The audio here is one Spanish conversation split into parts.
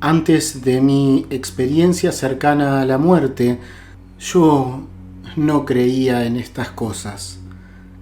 Antes de mi experiencia cercana a la muerte, yo no creía en estas cosas.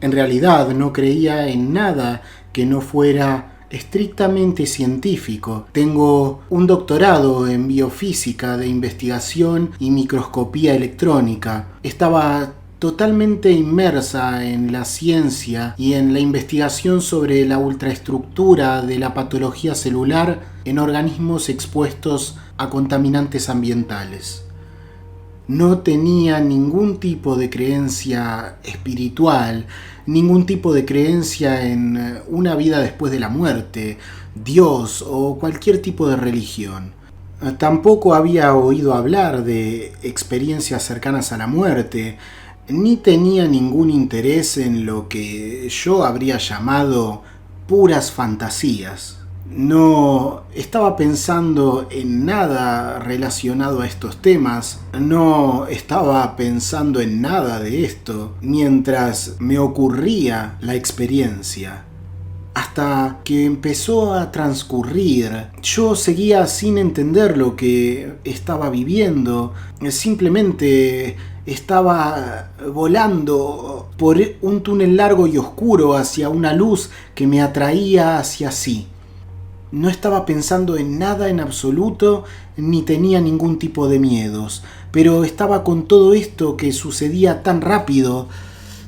En realidad no creía en nada que no fuera estrictamente científico. Tengo un doctorado en biofísica de investigación y microscopía electrónica. Estaba totalmente inmersa en la ciencia y en la investigación sobre la ultraestructura de la patología celular en organismos expuestos a contaminantes ambientales. No tenía ningún tipo de creencia espiritual, ningún tipo de creencia en una vida después de la muerte, Dios o cualquier tipo de religión. Tampoco había oído hablar de experiencias cercanas a la muerte, ni tenía ningún interés en lo que yo habría llamado puras fantasías. No estaba pensando en nada relacionado a estos temas, no estaba pensando en nada de esto mientras me ocurría la experiencia. Hasta que empezó a transcurrir, yo seguía sin entender lo que estaba viviendo, simplemente estaba volando por un túnel largo y oscuro hacia una luz que me atraía hacia sí. No estaba pensando en nada en absoluto, ni tenía ningún tipo de miedos, pero estaba con todo esto que sucedía tan rápido.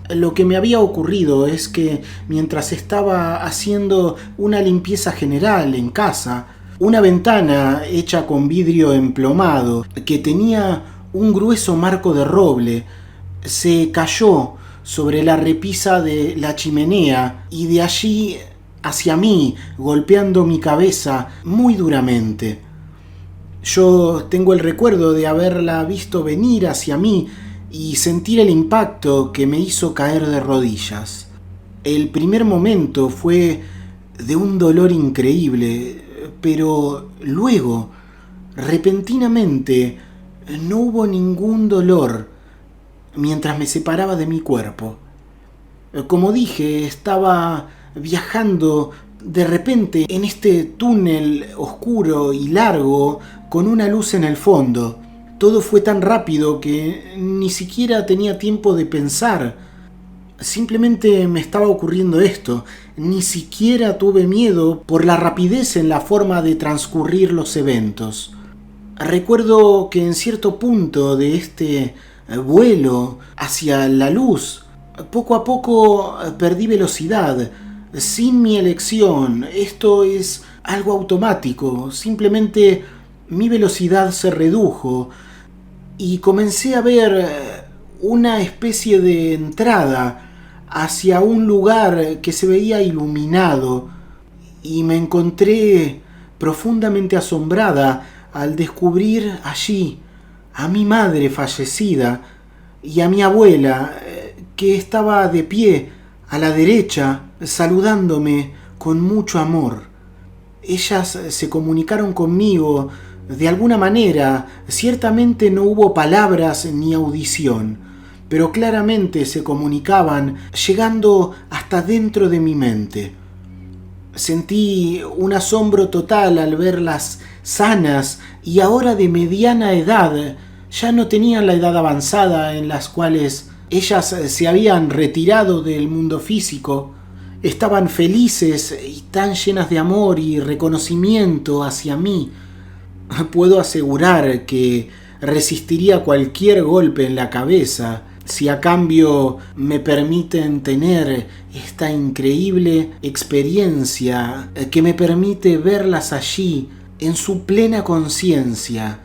Lo que me había ocurrido es que mientras estaba haciendo una limpieza general en casa, una ventana hecha con vidrio emplomado que tenía un grueso marco de roble se cayó sobre la repisa de la chimenea y de allí hacia mí, golpeando mi cabeza muy duramente. Yo tengo el recuerdo de haberla visto venir hacia mí y sentir el impacto que me hizo caer de rodillas. El primer momento fue de un dolor increíble, pero luego, repentinamente, no hubo ningún dolor mientras me separaba de mi cuerpo. Como dije, estaba viajando de repente en este túnel oscuro y largo con una luz en el fondo. Todo fue tan rápido que ni siquiera tenía tiempo de pensar. Simplemente me estaba ocurriendo esto. Ni siquiera tuve miedo por la rapidez en la forma de transcurrir los eventos. Recuerdo que en cierto punto de este vuelo hacia la luz, poco a poco perdí velocidad. Sin mi elección, esto es algo automático, simplemente mi velocidad se redujo y comencé a ver una especie de entrada hacia un lugar que se veía iluminado y me encontré profundamente asombrada al descubrir allí a mi madre fallecida y a mi abuela que estaba de pie a la derecha, saludándome con mucho amor. Ellas se comunicaron conmigo de alguna manera. Ciertamente no hubo palabras ni audición, pero claramente se comunicaban, llegando hasta dentro de mi mente. Sentí un asombro total al verlas sanas y ahora de mediana edad. Ya no tenían la edad avanzada en las cuales ellas se habían retirado del mundo físico. Estaban felices y tan llenas de amor y reconocimiento hacia mí. Puedo asegurar que resistiría cualquier golpe en la cabeza si a cambio me permiten tener esta increíble experiencia que me permite verlas allí en su plena conciencia.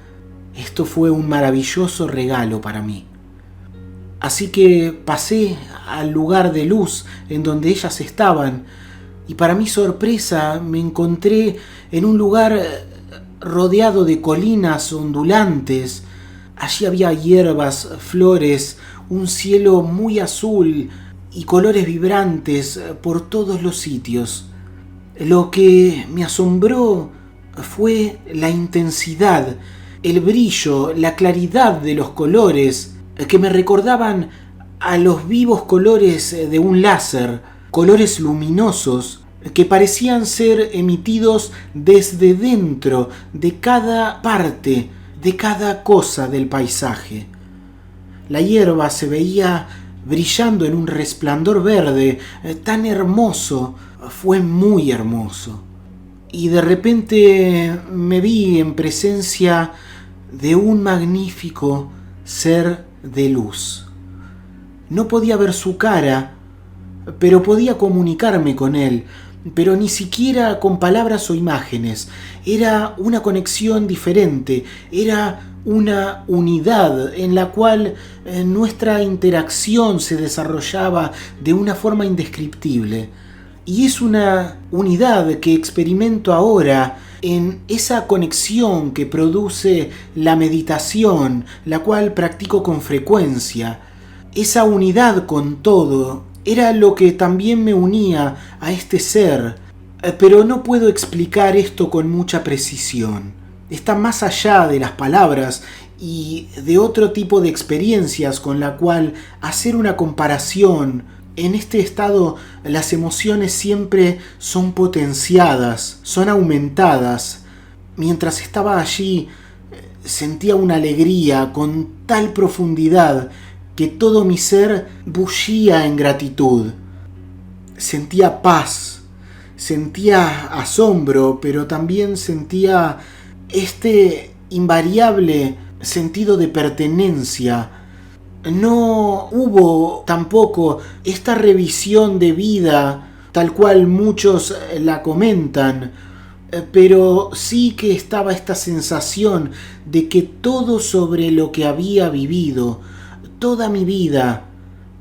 Esto fue un maravilloso regalo para mí. Así que pasé al lugar de luz en donde ellas estaban y para mi sorpresa me encontré en un lugar rodeado de colinas ondulantes. Allí había hierbas, flores, un cielo muy azul y colores vibrantes por todos los sitios. Lo que me asombró fue la intensidad, el brillo, la claridad de los colores que me recordaban a los vivos colores de un láser, colores luminosos que parecían ser emitidos desde dentro de cada parte, de cada cosa del paisaje. La hierba se veía brillando en un resplandor verde tan hermoso, fue muy hermoso. Y de repente me vi en presencia de un magnífico ser de luz. No podía ver su cara, pero podía comunicarme con él, pero ni siquiera con palabras o imágenes. Era una conexión diferente, era una unidad en la cual nuestra interacción se desarrollaba de una forma indescriptible. Y es una unidad que experimento ahora en esa conexión que produce la meditación, la cual practico con frecuencia. Esa unidad con todo era lo que también me unía a este ser, pero no puedo explicar esto con mucha precisión. Está más allá de las palabras y de otro tipo de experiencias con la cual hacer una comparación. En este estado las emociones siempre son potenciadas, son aumentadas. Mientras estaba allí sentía una alegría con tal profundidad que todo mi ser bullía en gratitud. Sentía paz, sentía asombro, pero también sentía este invariable sentido de pertenencia. No hubo tampoco esta revisión de vida tal cual muchos la comentan, pero sí que estaba esta sensación de que todo sobre lo que había vivido, toda mi vida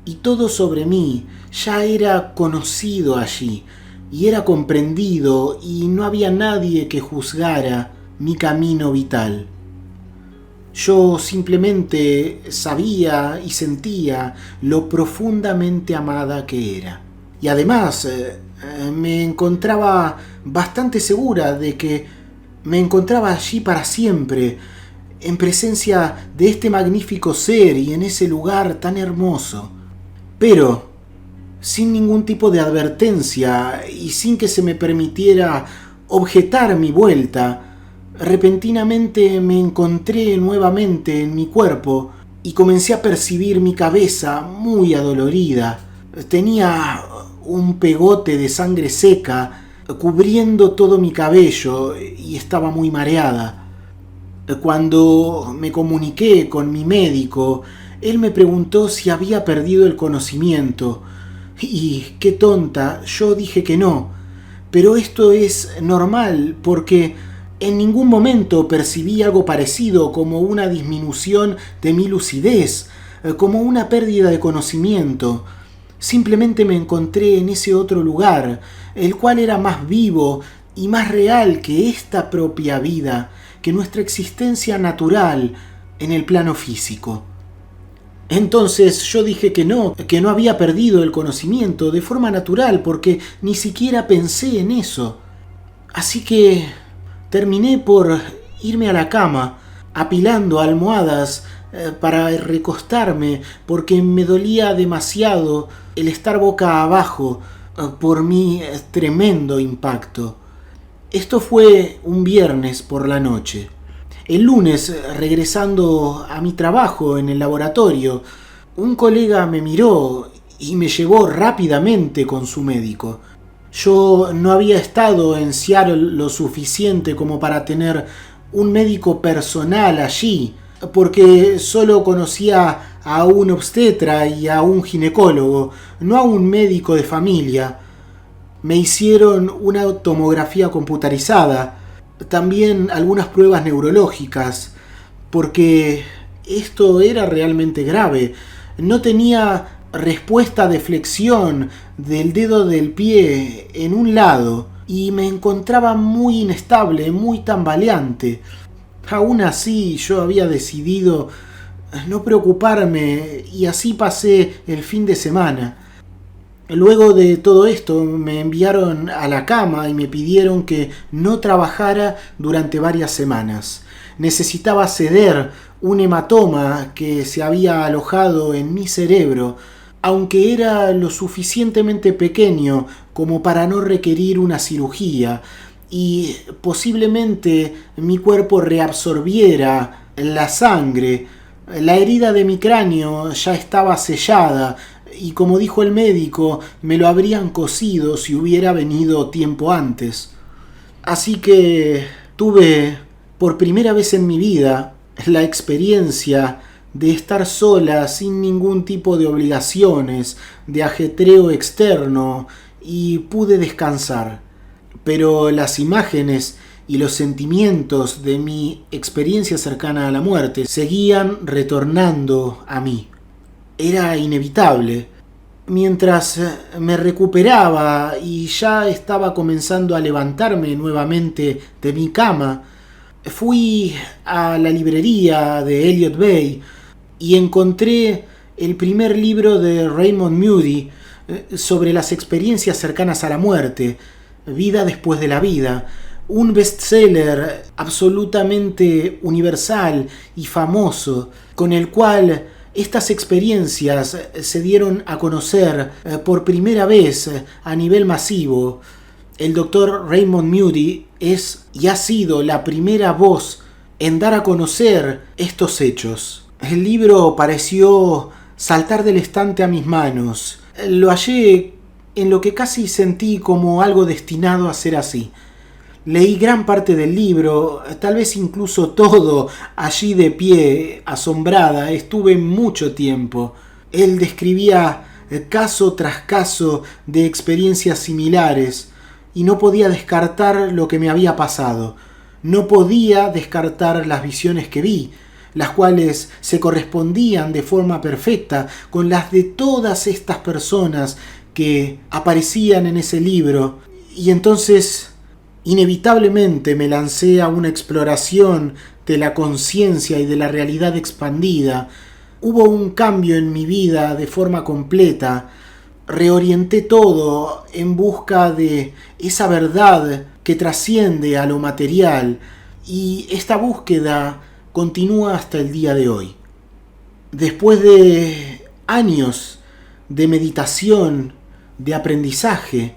y todo sobre mí ya era conocido allí y era comprendido y no había nadie que juzgara mi camino vital. Yo simplemente sabía y sentía lo profundamente amada que era. Y además me encontraba bastante segura de que me encontraba allí para siempre, en presencia de este magnífico ser y en ese lugar tan hermoso. Pero, sin ningún tipo de advertencia y sin que se me permitiera objetar mi vuelta, repentinamente me encontré nuevamente en mi cuerpo y comencé a percibir mi cabeza muy adolorida. Tenía un pegote de sangre seca cubriendo todo mi cabello y estaba muy mareada. Cuando me comuniqué con mi médico, él me preguntó si había perdido el conocimiento. Y qué tonta, yo dije que no. Pero esto es normal porque en ningún momento percibí algo parecido como una disminución de mi lucidez, como una pérdida de conocimiento. Simplemente me encontré en ese otro lugar, el cual era más vivo y más real que esta propia vida, que nuestra existencia natural en el plano físico. Entonces yo dije que no había perdido el conocimiento de forma natural, porque ni siquiera pensé en eso. Así que terminé por irme a la cama, apilando almohadas para recostarme, porque me dolía demasiado el estar boca abajo por mi tremendo impacto. Esto fue un viernes por la noche. El lunes, regresando a mi trabajo en el laboratorio, un colega me miró y me llevó rápidamente con su médico. Yo no había estado en Seattle lo suficiente como para tener un médico personal allí, porque solo conocía a un obstetra y a un ginecólogo, no a un médico de familia. Me hicieron una tomografía computarizada, también algunas pruebas neurológicas, porque esto era realmente grave. No tenía respuesta de flexión del dedo del pie en un lado y me encontraba muy inestable, muy tambaleante. Aún así yo había decidido no preocuparme y así pasé el fin de semana. Luego de todo esto me enviaron a la cama y me pidieron que no trabajara durante varias semanas. Necesitaba ceder un hematoma que se había alojado en mi cerebro aunque era lo suficientemente pequeño como para no requerir una cirugía, y posiblemente mi cuerpo reabsorbiera la sangre. La herida de mi cráneo ya estaba sellada y, como dijo el médico, me lo habrían cosido si hubiera venido tiempo antes. Así que tuve por primera vez en mi vida la experiencia de estar sola sin ningún tipo de obligaciones, de ajetreo externo, y pude descansar. Pero las imágenes y los sentimientos de mi experiencia cercana a la muerte seguían retornando a mí. Era inevitable. Mientras me recuperaba y ya estaba comenzando a levantarme nuevamente de mi cama, fui a la librería de Elliot Bay y encontré el primer libro de Raymond Moody sobre las experiencias cercanas a la muerte, Vida después de la vida, un bestseller absolutamente universal y famoso, con el cual estas experiencias se dieron a conocer por primera vez a nivel masivo. El doctor Raymond Moody es y ha sido la primera voz en dar a conocer estos hechos. El libro pareció saltar del estante a mis manos. Lo hallé en lo que casi sentí como algo destinado a ser así. Leí gran parte del libro, tal vez incluso todo, allí de pie, asombrada. Estuve mucho tiempo. Él describía caso tras caso de experiencias similares y no podía descartar lo que me había pasado. No podía descartar las visiones que vi, las cuales se correspondían de forma perfecta con las de todas estas personas que aparecían en ese libro. Y entonces, inevitablemente, me lancé a una exploración de la conciencia y de la realidad expandida. Hubo un cambio en mi vida de forma completa. Reorienté todo en busca de esa verdad que trasciende a lo material, y esta búsqueda continúa hasta el día de hoy. Después de años de meditación, de aprendizaje,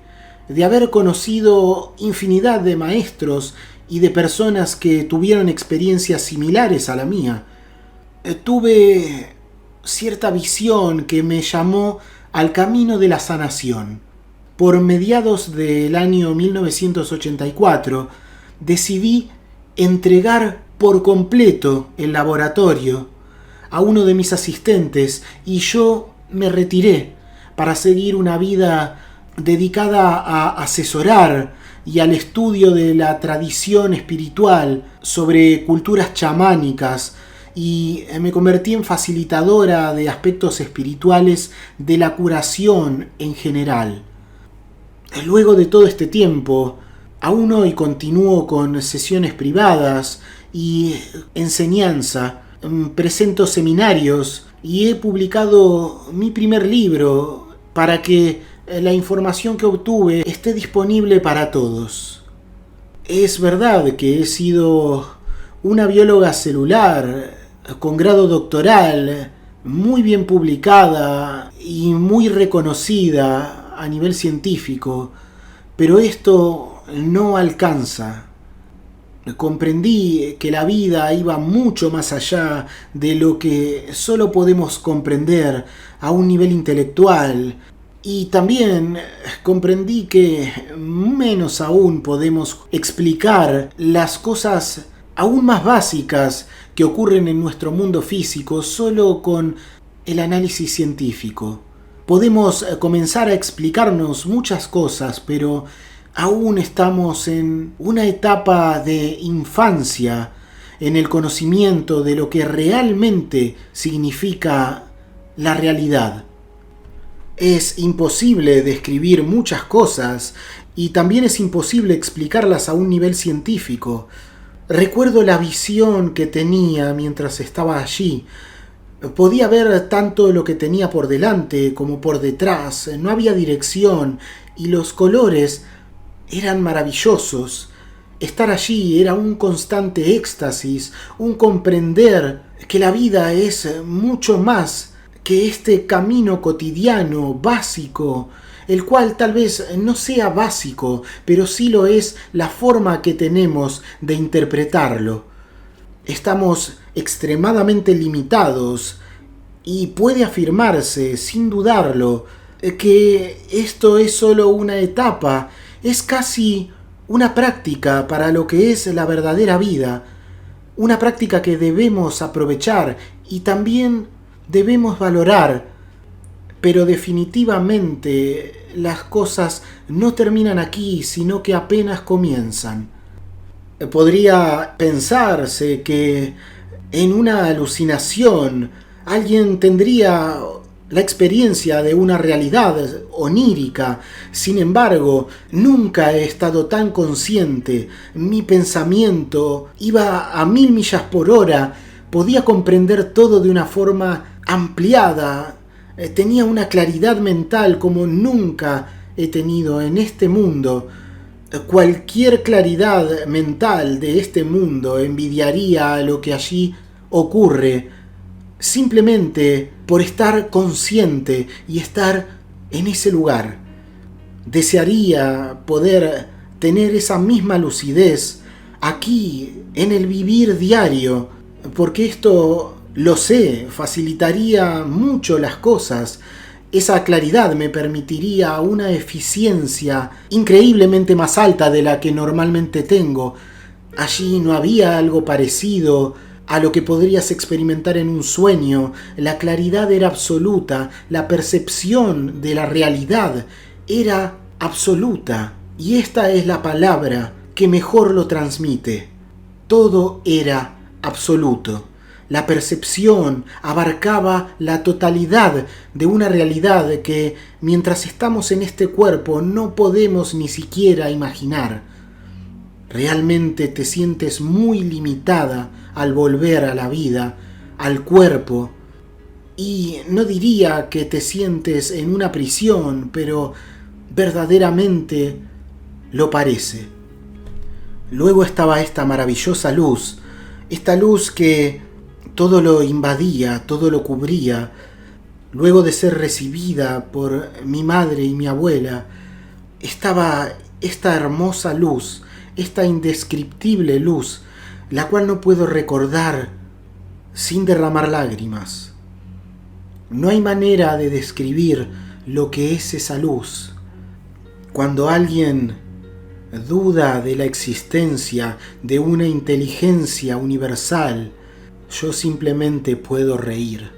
de haber conocido infinidad de maestros y de personas que tuvieron experiencias similares a la mía, tuve cierta visión que me llamó al camino de la sanación. Por mediados del año 1984, decidí entregar por completo el laboratorio a uno de mis asistentes y yo me retiré para seguir una vida dedicada a asesorar y al estudio de la tradición espiritual sobre culturas chamánicas, y me convertí en facilitadora de aspectos espirituales de la curación en general. Luego de todo este tiempo, aún hoy continúo con sesiones privadas y enseñanza, presento seminarios y he publicado mi primer libro para que la información que obtuve esté disponible para todos. Es verdad que he sido una bióloga celular con grado doctoral, muy bien publicada y muy reconocida a nivel científico, pero esto no alcanza. Comprendí que la vida iba mucho más allá de lo que solo podemos comprender a un nivel intelectual, y también comprendí que menos aún podemos explicar las cosas aún más básicas que ocurren en nuestro mundo físico solo con el análisis científico. Podemos comenzar a explicarnos muchas cosas, pero aún estamos en una etapa de infancia en el conocimiento de lo que realmente significa la realidad. Es imposible describir muchas cosas y también es imposible explicarlas a un nivel científico. Recuerdo la visión que tenía mientras estaba allí. Podía ver tanto lo que tenía por delante como por detrás. No había dirección y los colores eran maravillosos. Estar allí era un constante éxtasis, un comprender que la vida es mucho más que este camino cotidiano, básico, el cual tal vez no sea básico, pero sí lo es la forma que tenemos de interpretarlo. Estamos extremadamente limitados y puede afirmarse, sin dudarlo, que esto es solo una etapa, es casi una práctica para lo que es la verdadera vida, una práctica que debemos aprovechar y también debemos valorar, pero definitivamente las cosas no terminan aquí, sino que apenas comienzan. Podría pensarse que en una alucinación alguien tendría la experiencia de una realidad onírica. Sin embargo, nunca he estado tan consciente. Mi pensamiento iba a 1000 millas por hora. Podía comprender todo de una forma ampliada. Tenía una claridad mental como nunca he tenido en este mundo. Cualquier claridad mental de este mundo envidiaría lo que allí ocurre, simplemente por estar consciente y estar en ese lugar. Desearía poder tener esa misma lucidez aquí, en el vivir diario, porque esto, lo sé, facilitaría mucho las cosas. Esa claridad me permitiría una eficiencia increíblemente más alta de la que normalmente tengo. Allí no había algo parecido a lo que podrías experimentar en un sueño. La claridad era absoluta, la percepción de la realidad era absoluta. Y esta es la palabra que mejor lo transmite. Todo era absoluto. La percepción abarcaba la totalidad de una realidad que, mientras estamos en este cuerpo, no podemos ni siquiera imaginar. Realmente te sientes muy limitada al volver a la vida, al cuerpo, y no diría que te sientes en una prisión, pero verdaderamente lo parece. Luego estaba esta maravillosa luz, esta luz que todo lo invadía, todo lo cubría. Luego de ser recibida por mi madre y mi abuela, estaba esta hermosa luz, esta indescriptible luz, la cual no puedo recordar sin derramar lágrimas. No hay manera de describir lo que es esa luz. Cuando alguien duda de la existencia de una inteligencia universal, yo simplemente puedo reír.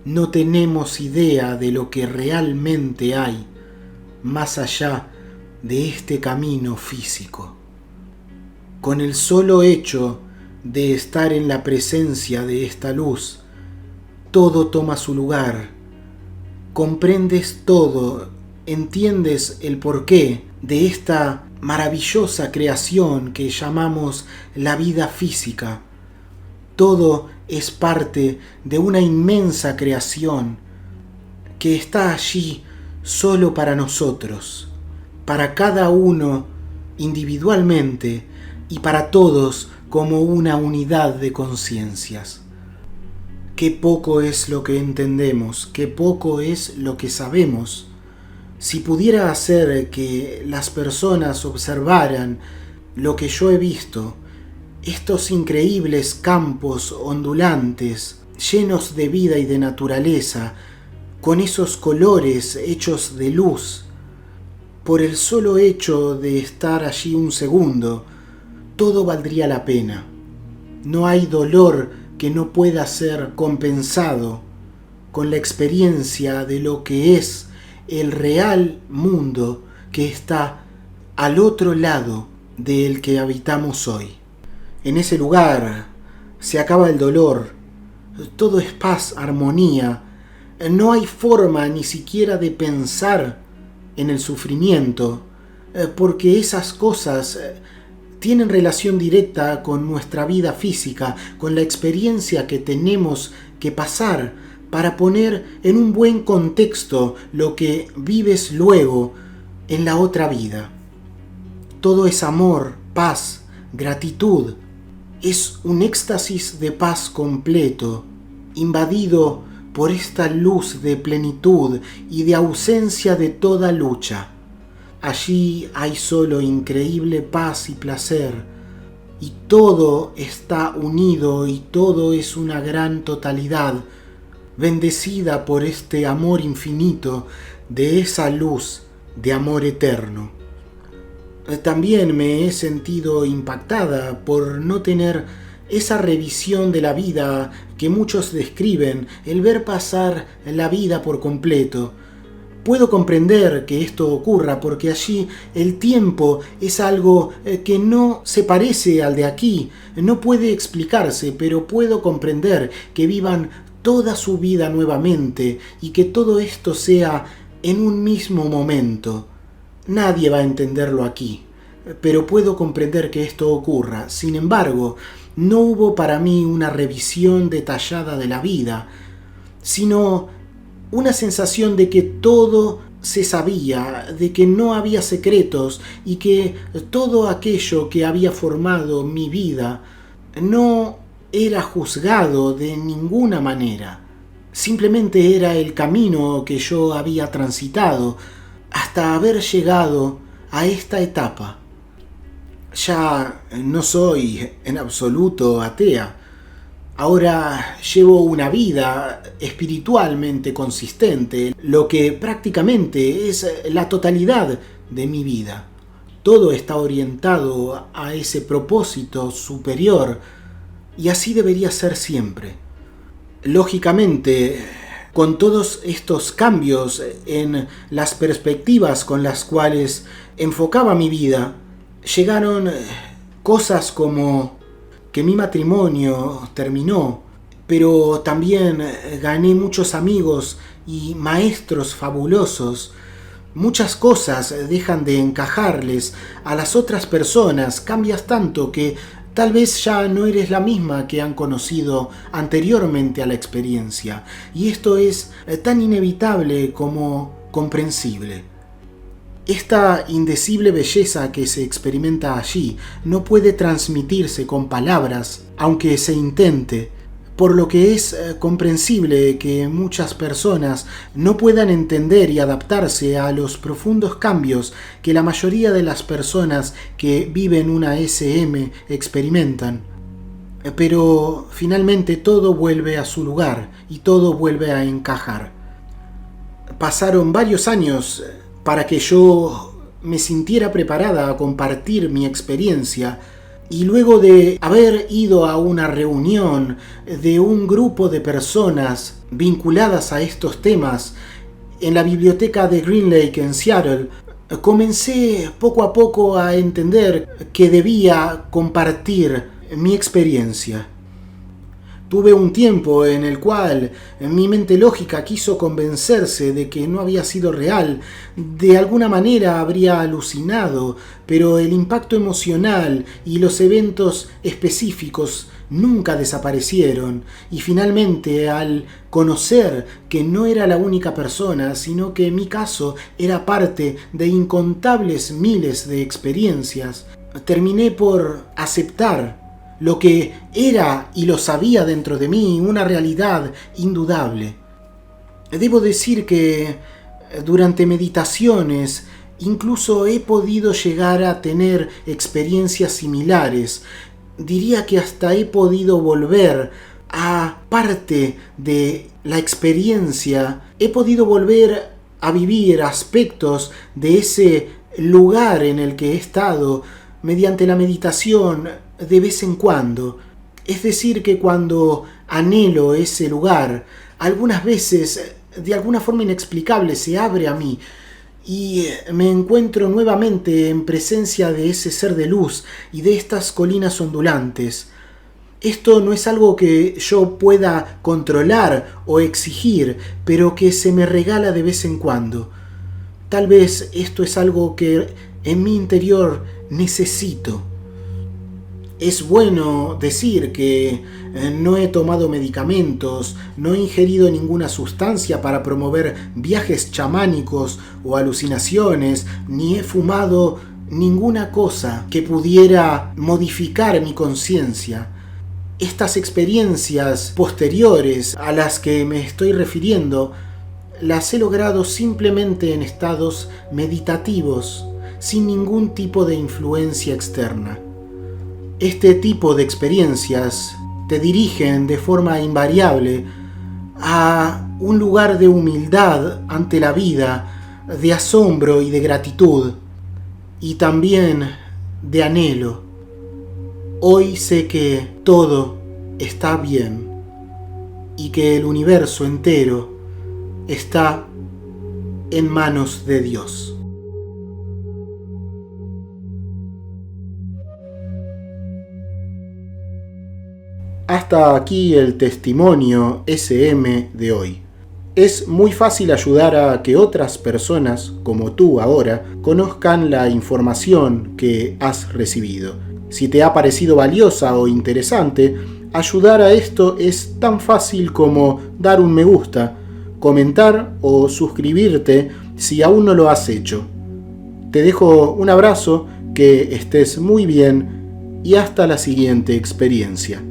No tenemos idea de lo que realmente hay más allá de este camino físico. Con el solo hecho de estar en la presencia de esta luz, todo toma su lugar. Comprendes todo, entiendes el porqué de esta maravillosa creación que llamamos la vida física. Todo es parte de una inmensa creación que está allí solo para nosotros, para cada uno individualmente y para todos como una unidad de conciencias. Qué poco es lo que entendemos, qué poco es lo que sabemos. Si pudiera hacer que las personas observaran lo que yo he visto, estos increíbles campos ondulantes, llenos de vida y de naturaleza, con esos colores hechos de luz, por el solo hecho de estar allí un segundo, todo valdría la pena. No hay dolor que no pueda ser compensado con la experiencia de lo que es el real mundo que está al otro lado del que habitamos hoy. En ese lugar se acaba el dolor, todo es paz, armonía. No hay forma ni siquiera de pensar en el sufrimiento, porque esas cosas tienen relación directa con nuestra vida física, con la experiencia que tenemos que pasar para poner en un buen contexto lo que vives luego en la otra vida. Todo es amor, paz, gratitud. Es un éxtasis de paz completo, invadido por esta luz de plenitud y de ausencia de toda lucha. Allí hay solo increíble paz y placer, y todo está unido y todo es una gran totalidad, bendecida por este amor infinito de esa luz de amor eterno. También me he sentido impactada por no tener esa revisión de la vida que muchos describen, el ver pasar la vida por completo. Puedo comprender que esto ocurra porque allí el tiempo es algo que no se parece al de aquí, no puede explicarse, pero puedo comprender que vivan toda su vida nuevamente y que todo esto sea en un mismo momento. Nadie va a entenderlo aquí, pero puedo comprender que esto ocurra. Sin embargo, no hubo para mí una revisión detallada de la vida, sino una sensación de que todo se sabía, de que no había secretos y que todo aquello que había formado mi vida no era juzgado de ninguna manera. Simplemente era el camino que yo había transitado hasta haber llegado a esta etapa. Ya no soy en absoluto atea. Ahora llevo una vida espiritualmente consistente, lo que prácticamente es la totalidad de mi vida. Todo está orientado a ese propósito superior y así debería ser siempre. Lógicamente, con todos estos cambios en las perspectivas con las cuales enfocaba mi vida, llegaron cosas como que mi matrimonio terminó, pero también gané muchos amigos y maestros fabulosos. Muchas cosas dejan de encajarles a las otras personas, cambias tanto que tal vez ya no eres la misma que han conocido anteriormente a la experiencia, y esto es tan inevitable como comprensible. Esta indecible belleza que se experimenta allí no puede transmitirse con palabras, aunque se intente, por lo que es comprensible que muchas personas no puedan entender y adaptarse a los profundos cambios que la mayoría de las personas que viven una SM experimentan. Pero finalmente todo vuelve a su lugar y todo vuelve a encajar. Pasaron varios años para que yo me sintiera preparada a compartir mi experiencia, y luego de haber ido a una reunión de un grupo de personas vinculadas a estos temas en la biblioteca de Green Lake en Seattle, comencé poco a poco a entender que debía compartir mi experiencia. Tuve un tiempo en el cual mi mente lógica quiso convencerse de que no había sido real, de alguna manera habría alucinado, pero el impacto emocional y los eventos específicos nunca desaparecieron, y finalmente al conocer que no era la única persona, sino que mi caso era parte de incontables miles de experiencias, terminé por aceptar lo que era y lo sabía dentro de mí, una realidad indudable. Debo decir que durante meditaciones incluso he podido llegar a tener experiencias similares. Diría que hasta he podido volver a parte de la experiencia, he podido volver a vivir aspectos de ese lugar en el que he estado mediante la meditación de vez en cuando. Es decir, que cuando anhelo ese lugar, algunas veces, de alguna forma inexplicable, se abre a mí y me encuentro nuevamente en presencia de ese ser de luz y de estas colinas ondulantes. Esto no es algo que yo pueda controlar o exigir, pero que se me regala de vez en cuando. Tal vez esto es algo que en mi interior necesito. Es bueno decir que no he tomado medicamentos, no he ingerido ninguna sustancia para promover viajes chamánicos o alucinaciones, ni he fumado ninguna cosa que pudiera modificar mi conciencia. Estas experiencias posteriores a las que me estoy refiriendo las he logrado simplemente en estados meditativos, sin ningún tipo de influencia externa. Este tipo de experiencias te dirigen de forma invariable a un lugar de humildad ante la vida, de asombro y de gratitud, y también de anhelo. Hoy sé que todo está bien y que el universo entero está en manos de Dios. Hasta aquí el testimonio SM de hoy. Es muy fácil ayudar a que otras personas, como tú ahora, conozcan la información que has recibido. Si te ha parecido valiosa o interesante, ayudar a esto es tan fácil como dar un me gusta, comentar o suscribirte si aún no lo has hecho. Te dejo un abrazo, que estés muy bien y hasta la siguiente experiencia.